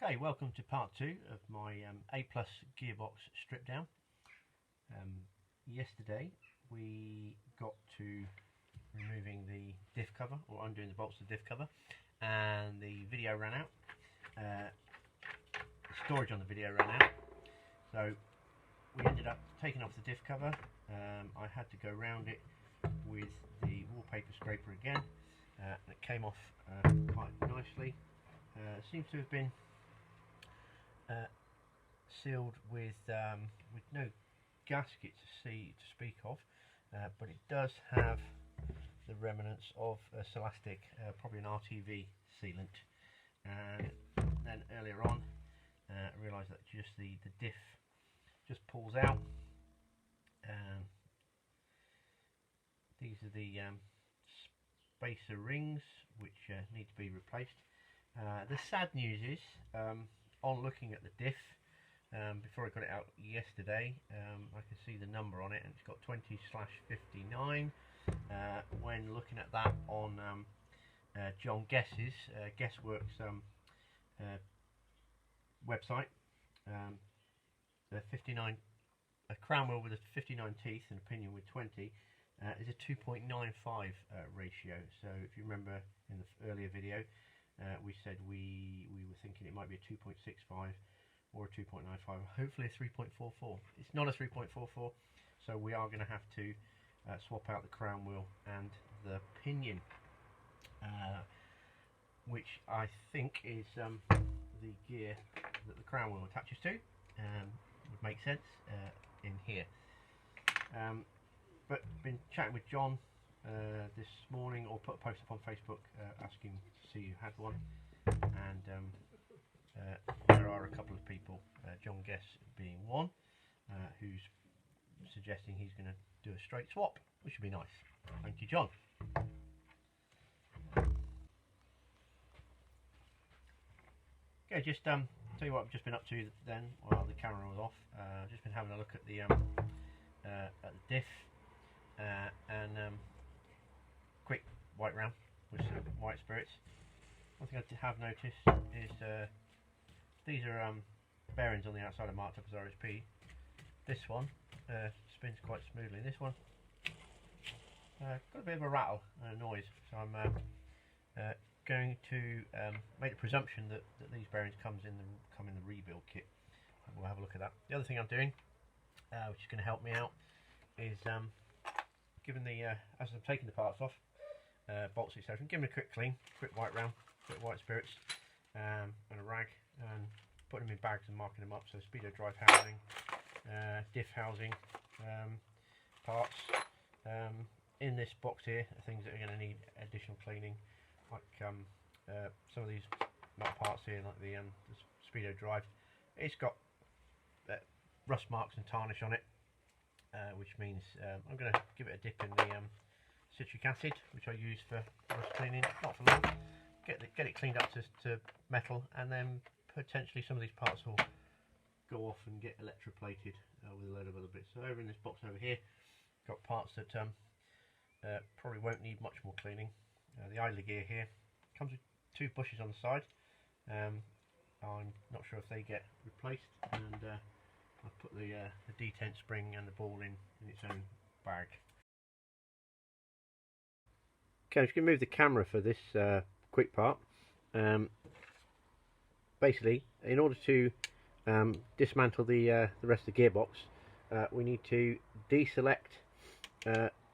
Okay, welcome to part 2 of my A+ Gearbox strip down. Yesterday we got to removing the diff cover, or undoing the bolts of the diff cover, and the video ran out. The storage on the video ran out, so we ended up taking off the diff cover. I had to go round it with the wallpaper scraper again, and it came off quite nicely. Seems to have been sealed with no gasket to speak of, but it does have the remnants of a Celastic, probably an RTV sealant. And then earlier on, I realised that just the diff just pulls out. These are the spacer rings which need to be replaced. The sad news is, on looking at the diff, before I got it out yesterday, I can see the number on it, and it's got 20/59. When looking at that on John Guess's Guessworks website, the 59, a crown wheel with a 59 teeth and a pinion with 20 is a 2.95 ratio. So if you remember in the earlier video, we said we were thinking it might be a 2.65 or a 2.95, hopefully a 3.44. It's not a 3.44, so we are going to have to swap out the crown wheel and the pinion, which I think is the gear that the crown wheel attaches to. Would make sense in here. But been chatting with John this morning, or put a post up on Facebook asking to see who had one, and there are a couple of people, John Guess being one, who's suggesting he's going to do a straight swap, which would be nice. Thank you, John. Okay, just tell you what I've just been up to then while the camera was off. I've just been having a look at the diff, and quick white round with some white spirits. One thing I have noticed is these are bearings on the outside are marked up as RSP. This one spins quite smoothly. This one got a bit of a rattle and a noise, so I'm going to make the presumption that these bearings come in the rebuild kit. We'll have a look at that. The other thing I'm doing, which is going to help me out, is giving the as I'm taking the parts off, bolts etc., giving them a quick clean, quick white round, quick white spirits, and a rag, and putting them in bags and marking them up. So speedo drive housing, diff housing, parts. In this box here are things that are going to need additional cleaning, like some of these metal parts here, like the speedo drive. It's got rust marks and tarnish on it, which means I'm going to give it a dip in the citric acid, which I use for rust cleaning, not for long. Get it cleaned up to metal, and then potentially some of these parts will go off and get electroplated with a load of other bits. So over in this box over here, got parts that probably won't need much more cleaning. The idler gear here comes with 2 bushes on the side. I'm not sure if they get replaced, and I've put the detent spring and the ball in its own bag. Okay, I'm just going to move the camera for this quick part. Basically, in order to dismantle the rest of the gearbox, we need to deselect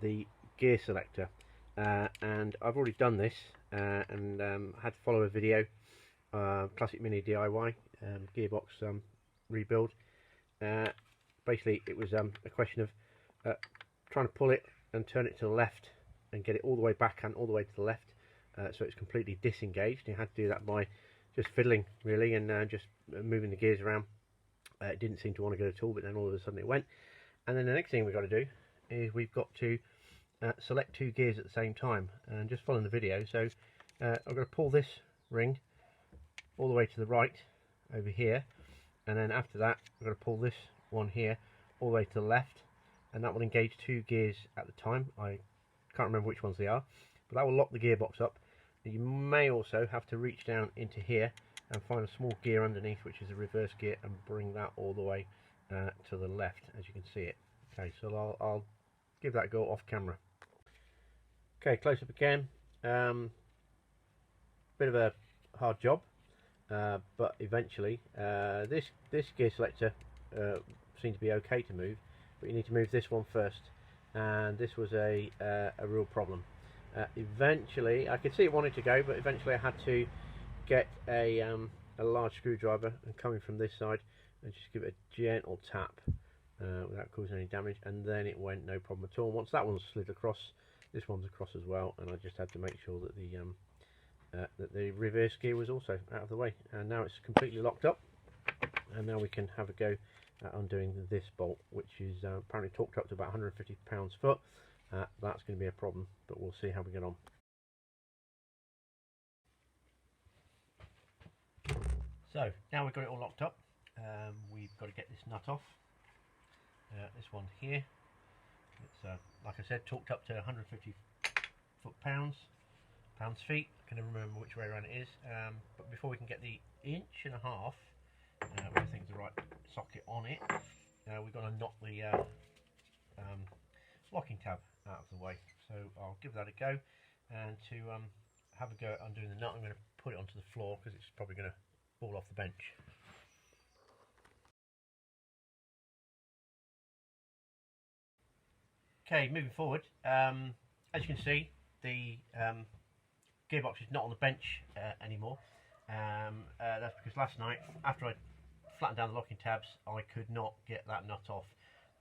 the gear selector, and I've already done this, and had to follow a video, Classic Mini DIY gearbox rebuild. Basically, it was a question of trying to pull it and turn it to the left and get it all the way back and all the way to the left, so it's completely disengaged. You had to do that by just fiddling, really, and just moving the gears around. It didn't seem to want to go at all, but then all of a sudden it went. And then the next thing we've got to do is we've got to select 2 gears at the same time, and just following the video. So I'm going to pull this ring all the way to the right over here, and then after that I'm going to pull this one here all the way to the left, and that will engage 2 gears at the time. I can't remember which ones they are, but that will lock the gearbox up. You may also have to reach down into here and find a small gear underneath, which is a reverse gear, and bring that all the way to the left, as you can see it. Okay, so I'll give that a go off camera. Okay, close up again. Bit of a hard job, but eventually this gear selector seemed to be okay to move, but you need to move this one first, and this was a real problem. Eventually, I could see it wanted to go, but eventually I had to get a large screwdriver and coming from this side and just give it a gentle tap without causing any damage, and then it went no problem at all. Once that one slid across, this one's across as well, and I just had to make sure that the reverse gear was also out of the way, and now it's completely locked up. And now we can have a go at undoing this bolt, which is apparently torqued up to about 150 pounds-foot. That's going to be a problem, but we'll see how we get on. So now we've got it all locked up, we've got to get this nut off. This one here, it's like I said, torqued up to 150 pounds-feet. I can never remember which way around it is, but before we can get the 1.5 inches, which I think is the right socket on it, we've got to knock the locking tab out of the way. So I'll give that a go, and to have a go at undoing the nut, I'm going to put it onto the floor because it's probably going to fall off the bench. Okay, moving forward, as you can see, the gearbox is not on the bench anymore. That's because last night, after I flattened down the locking tabs, I could not get that nut off.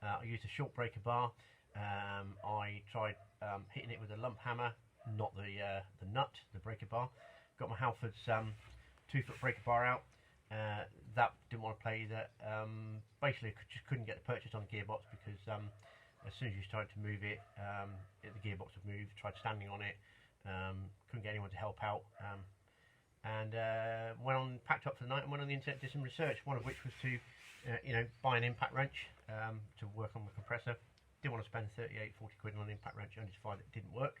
I used a short breaker bar. I tried hitting it with a lump hammer, not the nut, the breaker bar. Got my Halford's 2-foot breaker bar out. That didn't want to play either. Basically, just couldn't get the purchase on the gearbox because as soon as you started to move it, the gearbox would move. Tried standing on it, couldn't get anyone to help out, and packed up for the night and went on the internet, did some research. One of which was to, buy an impact wrench to work on the compressor. Didn't want to spend 38–40 quid on an impact wrench only to find it didn't work.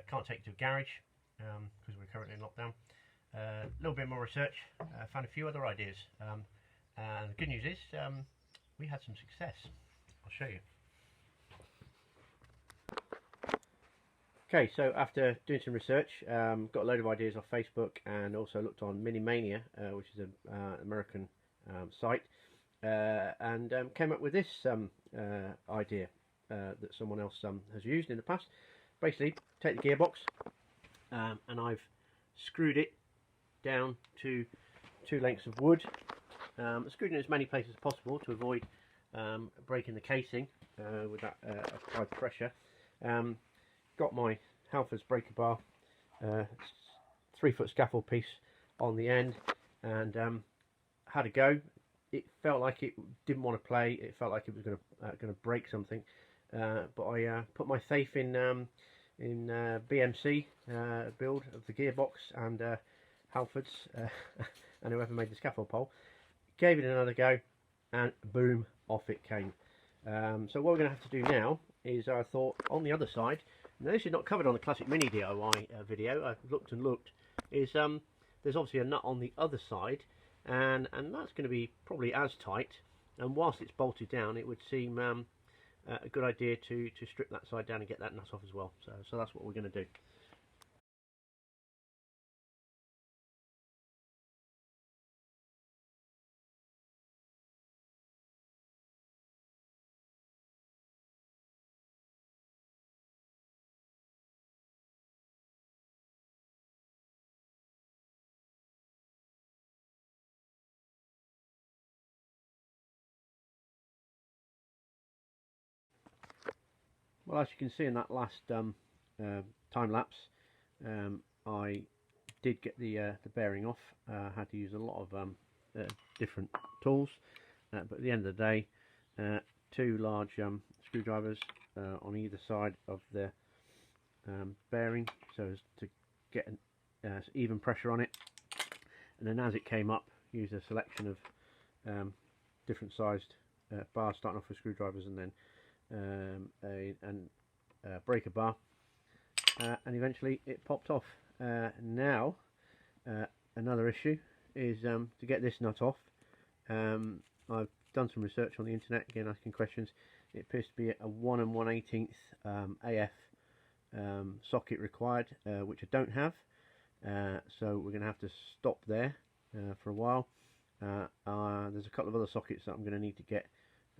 Can't take it to a garage because we're currently in lockdown. A little bit more research, found a few other ideas, and the good news is we had some success. I'll show you. Okay, so after doing some research, got a load of ideas off Facebook, and also looked on Minimania, which is an American site, and came up with this idea that someone else has used in the past. Basically, take the gearbox, and I've screwed it down to 2 lengths of wood. Screwed in as many places as possible to avoid breaking the casing with that applied pressure. Got my Halford's breaker bar, 3-foot scaffold piece on the end, and had a go. It felt like it didn't want to play. It felt like it was going to break something. But I put my faith in BMC build of the gearbox and Halford's and whoever made the scaffold pole. Gave it another go, and boom, off it came. So what we're going to have to do now is, I thought, on the other side. Now, this is not covered on the classic mini DIY video. I've looked and looked. Is there's obviously a nut on the other side, and that's going to be probably as tight. And whilst it's bolted down, it would seem a good idea to strip that side down and get that nut off as well. So that's what we're going to do. Well, as you can see in that last time lapse, I did get the bearing off. Had to use a lot of different tools, but at the end of the day, 2 large screwdrivers on either side of the bearing, so as to get an even pressure on it. And then as it came up, used a selection of different sized bars, starting off with screwdrivers, and then a breaker bar, and eventually it popped off. Now another issue is to get this nut off. I've done some research on the internet, again asking questions. It appears to be a 1 1/18 AF socket required, which I don't have, so we're going to have to stop there for a while. There's a couple of other sockets that I'm going to need to get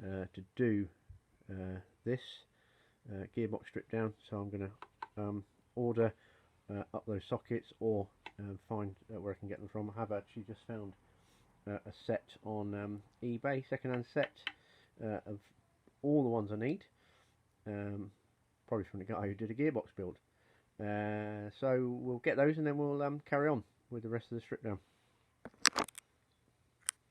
to do this gearbox strip down, so I'm going to order up those sockets, or find where I can get them from. I have actually just found a set on eBay, second-hand set of all the ones I need, probably from the guy who did a gearbox build. So we'll get those and then we'll carry on with the rest of the strip down.